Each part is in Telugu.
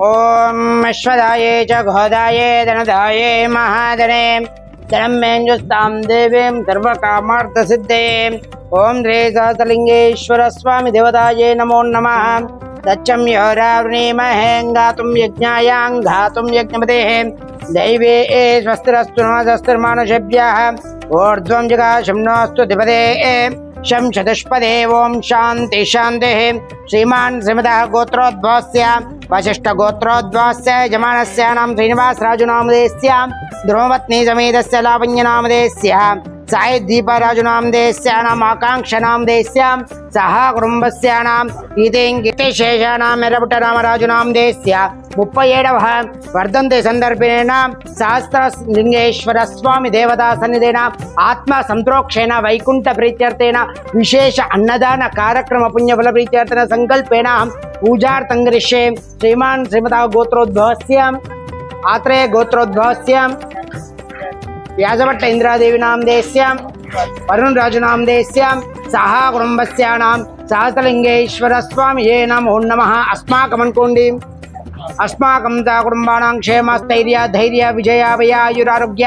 ओम अश्वदाये च घोदाये धनदाये महाधने धनं मेञ्जुस्तां देवीं सर्वकामार्थसिद्धये ओम श्री सहस्रलिंगेश्वर स्वामी देवताये नमो नमः। दच्चं योरावृणीमहे गातुं यज्ञायां घातुं यज्ञपतेः दैवे स्वस्तिरस्तु नमस्तस्तिर्मानुषेभ्यः ऊर्ध्वं जगाशं नोऽस्तु धिपते शं चतुष्पदे ओम शांति शांति। श्रीमान् श्रीमतः गोत्रोद्भवस्य वशिष्ठ गोत्रोद्भवस्य यजमानस्य नाम श्रीनिवास राजुनामधेयस्य ध्रुवपत्नी समेतस्य लावण्य नामधेयस्य सायदीप राजुनामधेयस्य नाम आकांक्ष नामधेयस्य सह कुटुंबस्य नाम गीतेशेषाणाम एर्रपुट्ट रामराजुनामधेयस्य 37వ वर्धन्ते संदर्भेण सहस्रलिंगेश्वर स्वामी देवता सन्निधेन आत्मा संप्रोक्षेण वैकुंठ प्रीत्यर्थेन विशेष अन्नदान कार्यक्रम पुण्यफल प्रीत्यर्थेन संकल्पेन पूजार्थं करिष्ये। श्रीमान् श्रीमतः गोत्रोद्भवस्य आत्रेय गोत्रोद्भवस्य व्यासभट्ट इंद्रादेवी नामधेयस्य वरुण राजु नामधेयस्य सह कुटुंबस्य नाम सहस्रलिंगेश्वर स्वामी नमो नमः। अस्माकमनुकोण्डि अस्माकं कुटुंबानां क्षेम स्थैर्य धैर्य विजय वयायुरारोग्य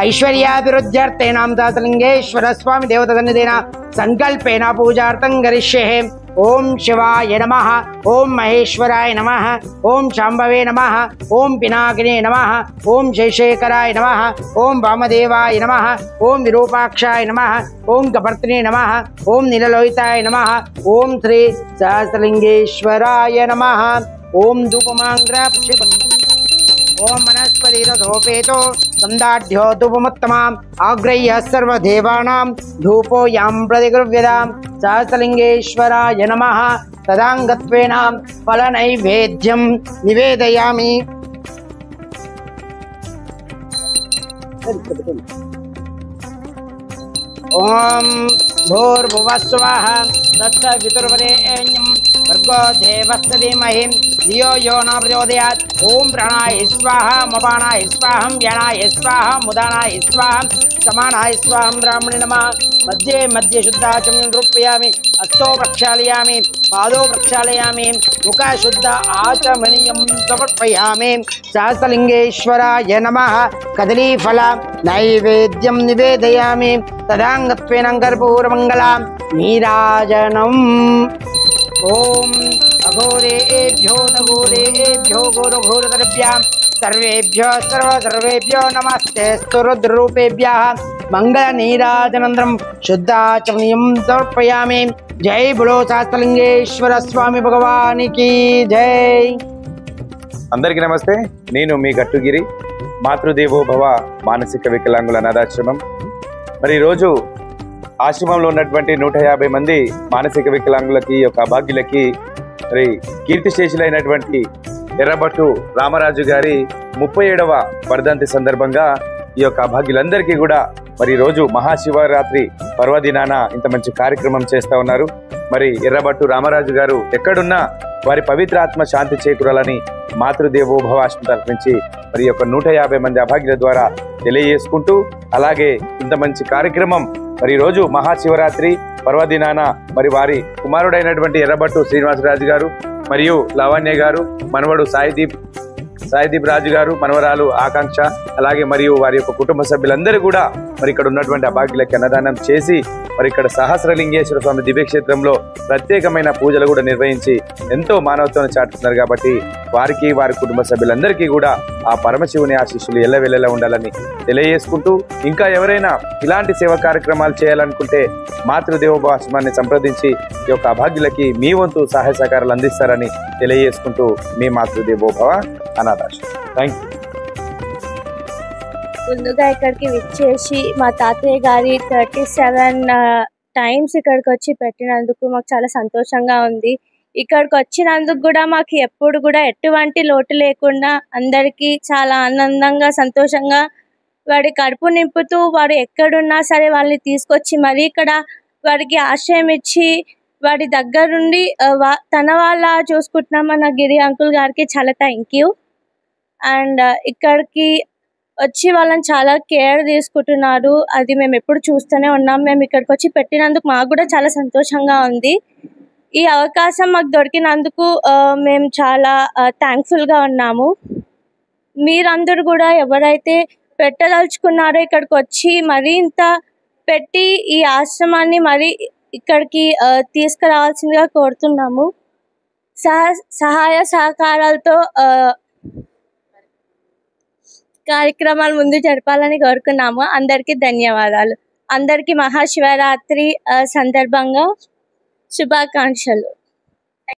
ऐश्वर्याभिवृद्ध्यर्थे नाम सहस्रलिंगेश्वर स्वामी देवता सन्निधेन संकल्पेन पूजार्थं करिष्ये। ओम शिवाय नमः, ओम महेश्वराय नमः, ओम शांभवे नमः, ओम पिनाकिने नमः, ओम शेषेकराय नमः, ओम वामदेवाय नमः, ओम विरूपाक्षाय नमः, ओम कपर्तने नमः, ओम नीललोहिताय नमः, ओम श्री सहस्रलिंगेश्वराय नमः। ओम धूपमांग्राक्षिप ओम वनस्पतिरसोपेतो गन्धाढ्यो धूपमुत्तमाम् आग्रह्य सर्वदेवानां धूपोऽयं प्रतिगृह्यताम्। सहस्रलिंगेश्वराय नमः। तदांगत्वेन फलनैवेद्यं निवेदयामि। ओम भूर्भुवस्वः तत्सवितुर्वरेण्यं भर्गो देवस्य धीमहि धियो यो न प्रचोदयात्। ओम प्राणाय स्वाहा मपानाय स्वाहं व्यानाय स्वाहा मुदानाय स्वाहं समानाय स्वाहं ब्राह्मणे नमः। मध्ये मध्ये शुद्धाचमनं रूपयामि हस्तो प्रक्षालयामि पादो प्रक्षालयामि मुख शुद्ध आचमनीयं समर्पयामि। सहस्रलिंगेश्वराय नमः। कदलीफल नैवेद्यं निवेदयामि। तदांगत्वेन कर्पूरमङ्गलं नीराजनम्। ओम अघोरेभ्यो तघोरेभ्यो घोरघोरतरेभ्यः सर्वेभ्यो सर्वेभ्यो नमस्ते स्तुरुद्रूपेभ्यः मंगल नीराजनंतरं शुद्धाचमनीयं समर्पयामि। जय बोलो सहस्रलिंगेश्वर स्वामी भगवान की जय। అందరికీ నమస్తే। నేను మీ గట్టుగిరి మాతృదేవో భవ మానసిక వికలాంగుల అనాథాశ్రమం। మరి రోజు ఆశ్రమంలో ఉన్నటువంటి 150 మంది మానసిక వికలాంగులకి యొక్క అభాగ్యులకి మరి కీర్తిశేషులైనటువంటి ఎర్రబట్టు రామరాజు గారి 37వ వర్ధంతి సందర్భంగా ఈ యొక్క అభాగ్యులందరికీ కూడా మరి రోజు మహాశివరాత్రి పర్వదినాన ఇంత మంచి కార్యక్రమం చేస్తూ ఉన్నారు। మరి ఎర్రబట్టు రామరాజు గారు ఎక్కడున్నా వారి పవిత్ర ఆత్మ శాంతి చేకూరాలని మాతృదేవో భవ ఆశ్రమం తరఫు నుంచి మరి యొక్క 150 మంది అభాగ్యుల ద్వారా తెలియజేసుకుంటూ, అలాగే ఇంత మంచి కార్యక్రమం మరి రోజు మహాశివరాత్రి పర్వదినాన మరి వారి కుమారుడైనటువంటి ఎర్రబట్టు శ్రీనివాసరాజు గారు మరియు లావణ్య గారు, మనవడు సాయిదీప్ రాజు గారు, మనవరాలు ఆకాంక్ష, అలాగే మరియు వారి యొక్క కుటుంబ సభ్యులందరూ కూడా మరి ఇక్కడ ఉన్నటువంటి అభాగ్యులకి అన్నదానం చేసి మరి ఇక్కడ సహస్రలింగేశ్వర స్వామి దివ్యక్షేత్రంలో ప్రత్యేకమైన పూజలు కూడా నిర్వహించి ఎంతో మానవత్వాన్ని చాటుతున్నారు। కాబట్టి వారికి వారి కుటుంబ సభ్యులందరికీ కూడా ఆ పరమశివుని ఆశీస్సులు ఎల్లవెల్లలా ఉండాలని తెలియజేసుకుంటూ, ఇంకా ఎవరైనా ఇలాంటి సేవా కార్యక్రమాలు చేయాలనుకుంటే మాతృదేవోభవ ఆశ్రమాన్ని సంప్రదించి ఈ యొక్క అభాగ్యులకి మీ వంతు సహాయ సహకారాలు అందిస్తారని తెలియజేసుకుంటూ మీ మాతృదేవోభవ అనాథాశ్రమం। Thank you. ముందుగా ఇక్కడికి విచ్చేసి మా తాతయ్య గారి 37 టైమ్స్ ఇక్కడికి వచ్చి పెట్టినందుకు మాకు చాలా సంతోషంగా ఉంది। ఇక్కడికి వచ్చినందుకు కూడా మాకు ఎప్పుడు కూడా ఎటువంటి లోటు లేకుండా అందరికీ చాలా ఆనందంగా సంతోషంగా వాడి కడుపు నింపుతూ వాడు ఎక్కడున్నా సరే వాళ్ళని తీసుకొచ్చి మరీ ఇక్కడ వాడికి ఆశ్రయం ఇచ్చి వాడి దగ్గరుండి తన వాళ్ళ చూసుకుంటున్నాం మన గిరి అంకుల్ గారికి చాలా థ్యాంక్ యూ। అండ్ ఇక్కడికి వచ్చి వాళ్ళని చాలా కేర్ తీసుకుంటున్నారు, అది మేము ఎప్పుడు చూస్తూనే ఉన్నాం। మేము ఇక్కడికి వచ్చి పెట్టినందుకు మాకు కూడా చాలా సంతోషంగా ఉంది। ఈ అవకాశం మాకు దొరికినందుకు మేము చాలా థ్యాంక్ఫుల్గా ఉన్నాము. మీరందరూ కూడా ఎవరైతే పెట్టదలుచుకున్నారో ఇక్కడికి వచ్చి మరింత పెట్టి ఈ ఆశ్రమాన్ని మరి ఇక్కడికి తీసుకురావాల్సిందిగా కోరుతున్నాము. సహాయ సహకారాలతో కార్యక్రమాలు ముందు జరపాలని కోరుకున్నాము. అందరికీ ధన్యవాదాలు. అందరికీ మహాశివరాత్రి సందర్భంగా శుభాకాంక్షలు.